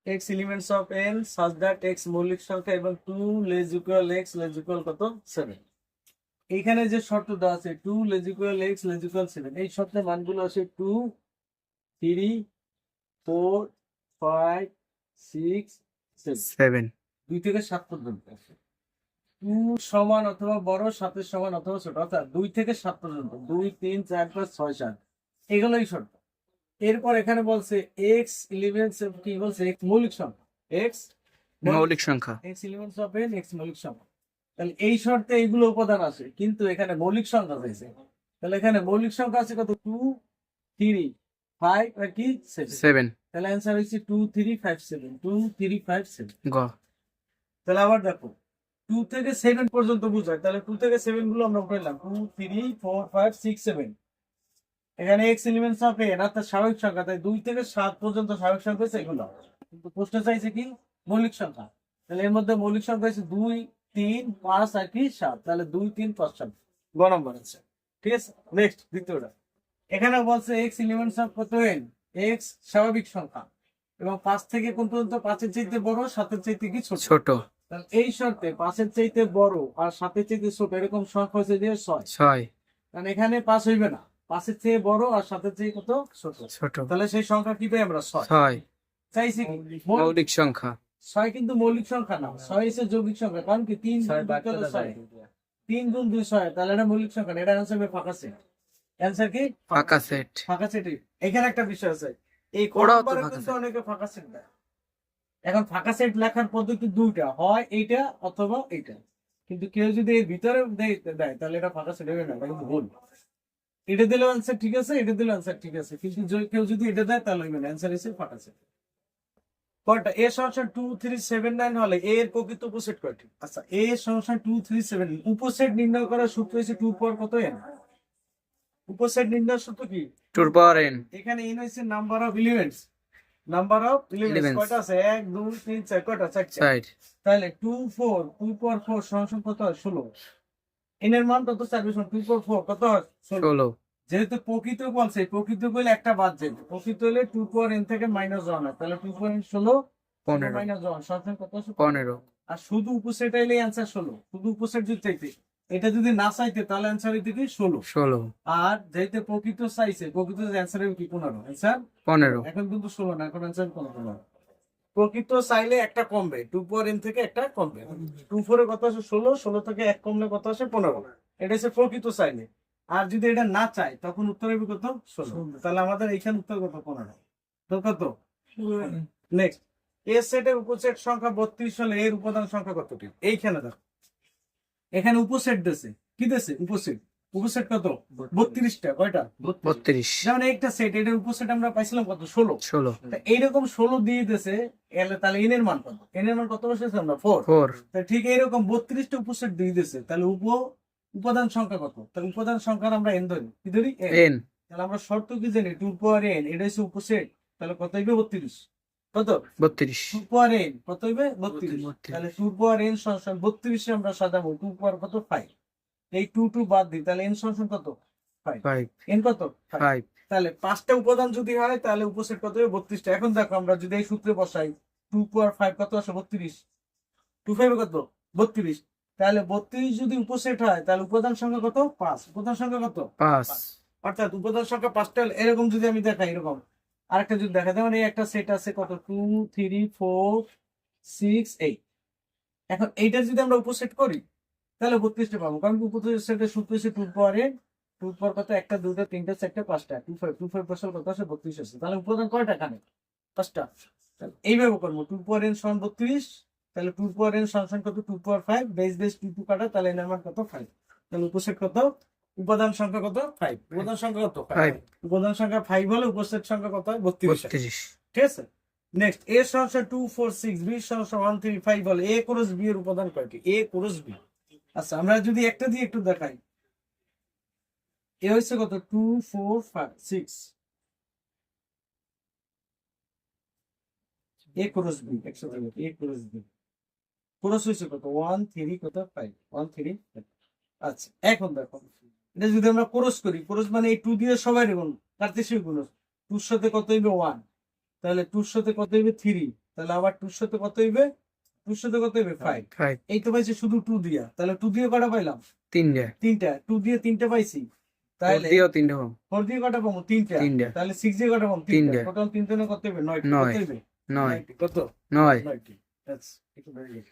x elements of n such that x মৌলিক সংখ্যা এবং 2 less equal x less equal কত 7। এখানে যে শর্তটা আছে 2 less equal x less equal 7, এই শর্তের মানগুলো আছে 2 3 4 5 6 7 2 থেকে 7 পর্যন্ত আছে। 2 সমান অথবা বড়, 7 এর সমান অথবা ছোট, অর্থাৎ 2 থেকে 7 পর্যন্ত 2 3 4 5 6 7 এগুলোই শর্ত। এরপর এখানে বলছে x এলিমেন্টস কি বলছে x মৌলিক সংখ্যা, x মৌলিক সংখ্যা x elements of n x মৌলিক সংখ্যা। তাহলে এই শর্তে এইগুলো উপাদান আছে, কিন্তু এখানে মৌলিক সংখ্যা চাইছে। তাহলে এখানে মৌলিক সংখ্যা আছে কত 2 3 5 আর কি 7। তাহলে आंसर হচ্ছে 2 3 5 7 2 3 5 7 গ। তাহলে আবার দেখো 2 থেকে 7 পর্যন্ত বুঝায়, তাহলে 2 থেকে 7 গুলো আমরা উঠাইলাম 2 3 4 5 6 7। এখানে x এলিমেন্টস অফ n অর্থাৎ স্বাভাবিক সংখ্যা, তাই 2 থেকে 7 পর্যন্ত স্বাভাবিক সংখ্যা হচ্ছে এগুলো, কিন্তু প্রশ্ন চাইছে কি মৌলিক সংখ্যা। তাহলে এর মধ্যে মৌলিক সংখ্যা হচ্ছে 2 3 5 আর কি 7, তাহলে 2 3 5 7 গ নম্বর আছে। ঠিক আছে, নেক্সট দ্বিতীয়টা। এখানে বলছে x এলিমেন্টস অফ কত n, x স্বাভাবিক সংখ্যা এবং 5 থেকে কোন পর্যন্ত 5 এর চাইতে বড় 7 এর চাইতে কি ছোট। তাহলে এই শর্তে 5 এর চাইতে বড় আর 7 এর চাইতে ছোট এরকম সংখ্যা হচ্ছে যে 6। কারণ এখানে 5 হইবে না, 5 এর চেয়ে বড় আর 7 এর চেয়ে কত ছোট, তাহলে সেই সংখ্যা কি পাই আমরা 6 চাইছি কি মৌলিক সংখ্যা। 6 কিন্তু মৌলিক সংখ্যা না, 6 হচ্ছে যৌগিক সংখ্যা। কারণ কি 3 গুণ 2 6, তাহলে এটা মৌলিক সংখ্যা না, এটা आंसर হবে ফাঁকা সেট। आंसर কি ফাঁকা সেট। ফাঁকা সেট। এখানে একটা বিষয় আছে, এই ওরাও তো কোডবারে ফাঁকা কিন্তু সেট। অনেকে ফাঁকা সেট দেয়। এখন ফাঁকা সেট লেখার পদ্ধতি দুইটা, হয় এইটা অথবা এইটা, কিন্তু কেউ যদি এর ভিতরে দেয় তাহলে এটা ফাঁকা সেট হবে না, এটা কিন্তু ভুল। এটা দিলেও आंसर ঠিক আছে, এটা দিলেও आंसर ঠিক আছে, কিন্তু কেউ যদি এটা দেয় তাহলে হবে না, आंसर হচ্ছে ফাঁকা সেট। কোনটা a সমান 2 3 7 9 হলে a এর প্রকৃত উপসেট কয়টি? আচ্ছা, a সমান 2 3 7, উপসেট নির্ণয় করার সূত্র হচ্ছে 2 পাওয়ার কত n। উপসেট নির্ণয়ের সূত্র কি 2 পাওয়ার n। এখানে n হচ্ছে number of elements, number of elements কয়টা আছে 1 2 3 4, কয়টা 4টা। তাহলে 2 4 2 পাওয়ার 4 সমান কত হয় 16। n এর মান কত 4 2 পাওয়ার 4 কত হয় 16। যেহেতু প্রকৃত বলছে, প্রকৃত বলে একটা বাদ যাবে, প্রকৃত হলে 2 পাওয়ার n থেকে -1 হয়, তাহলে 2 পাওয়ার n 16 -1 সমান কত 15। আর শুধু উপসেট আইলে आंसर 16, শুধু উপসেট যদি চাইতে, এটা যদি না চাইতে তাহলে आंसर হইতো কি 16। আর যেহেতু প্রকৃত চাইছে, প্রকৃত आंसर হবে কি 15, आंसर 15। এখন কিন্তু 16 না, এখন आंसर 15। প্রকৃত চাইলে একটা কমবে, 2 পাওয়ার n থেকে একটা কমবে। 2 4 এর কত আসে 16, 16 থেকে 1 কমলে কত আসে 15, এটা হচ্ছে প্রকৃত চাইলে। আর যদি এটা না চাই তখন উত্তর হবে কত 16, তাহলে আমাদের এইখানে উত্তর কত 15। তো কত নেক্সট, এ সেটের উপসেট সংখ্যা 32 হলে এর উপাদান সংখ্যা কতটি? এইখানে দেখো, এখানে উপসেট দেছে, কি দেছে উপসেট, উপসেট কত 32টা, কয়টা 32। যেমন একটা সেট, এটার উপসেট আমরা পাইছিলাম কত 16। এইরকম 16 দিয়ে দিয়েছে, তাহলে এন এর মান কত, এন এর মান কত বসেছে আমরা 4। ঠিক এইরকম 32টা উপসেট দিয়ে দিয়েছে, তাহলে উপাদান সংখ্যা কত? তাহলে উপাদান সংখ্যা আমরা এন ধরি, কি ধরি এন। তাহলে আমরা শর্ত কি জানি 2 পাওয়ার n, এটা হচ্ছে উপসেট, তাহলে কত হইবে 32। কত 32 2 পাওয়ার n কত হইবে 32। তাহলে 2 পাওয়ার n সমান 32 এ আমরা সাজাবো 2 পাওয়ার কত 5, এই 2 2 বাদ দিই, তাহলে n সমান কত 5, n কত 5। তাহলে 5টা উপাদান যদি হয় তাহলে উপসেট কত হবে 32টা। এখন দেখো আমরা যদি এই সূত্রে বসাই 2 পাওয়ার 5 কত আসে 32, 2 5 কত 32, তাহলে 32 যদি উপসেট হয় তাহলে উপাদান সংখ্যা কত 5, উপাদান সংখ্যা কত 5। অর্থাৎ উপাদান সংখ্যা 5টা। এরকম যদি আমি দেখাই, এরকম আরেকটা যদি দেখা, যেমন এই একটা সেট আছে কত 2 3 4 6 8, এখন এইটা যদি আমরা উপসেট করি তাহলে 32টা পাবো, কারণ উপসেটের সূত্র হচ্ছে 2 পাওয়ার n, 2 পাওয়ার কত 1টা 2টা 3টা 4টা 5টা, 2 5 2 5 বসাল কত আসে 32 আছে। তাহলে উপাদান কয়টা এখানে 5টা। তাহলে এইভাবে করবো 2 পাওয়ার n সমান 32, তাহলে 2 পাওয়ার n সমান কত 2 পাওয়ার 5, বেস 2 2 কাটা, তাহলে n এর মান কত 5। তাহলে উপসেট কত, উপাদান সংখ্যা কত 5, উপাদান সংখ্যা কত 5, উপাদান সংখ্যা 5 হলে উপসেট সংখ্যা কত হয় 32। ঠিক আছে, নেক্সট a সমান 2 4 6, b সমান 1 3 5 হলে a ক্রস b এর উপাদান কয়টি? a cross b। আচ্ছা, আমরা যদি একটা দিয়ে একটু দেখাই, এ হচ্ছে কত 2 4 5 6, a ক্রস b একসাথে লিখি, a ক্রস b ক্রস হইছে কত 1 3 কত 5 1 3 5। আচ্ছা, এখন দেখো এটা যদি আমরা ক্রস করি, ক্রস মানে এই 2 দিয়ে সবাই গুণ, কার্তেশীয় গুণ, 2 এর সাথে কত হইবে 1, তাহলে 2 এর সাথে কত হইবে 3, তাহলে আবার 2 এর সাথে কত হইবে? 2 এর সাথে কত হইবে? 5। 5 এই তো পাইছি শুধু 2 দিয়া, তাহলে 2 দিয়ে কটা পাইলাম? 3 তিনটা। 2 দিয়ে 3টা পাইছি, 4 তাহলে দিয়েও 3 পাবো 4 দিয়ে কটা পাবো? 3টা। 3 তাহলে 6 দিয়ে কটা পাবো? 3টা। তিনটা। টোটাল 3 তে কত হইবে? 9টা। কত 9 হইবে? 9 9টি। কত? 9 9টি। That's it, very good.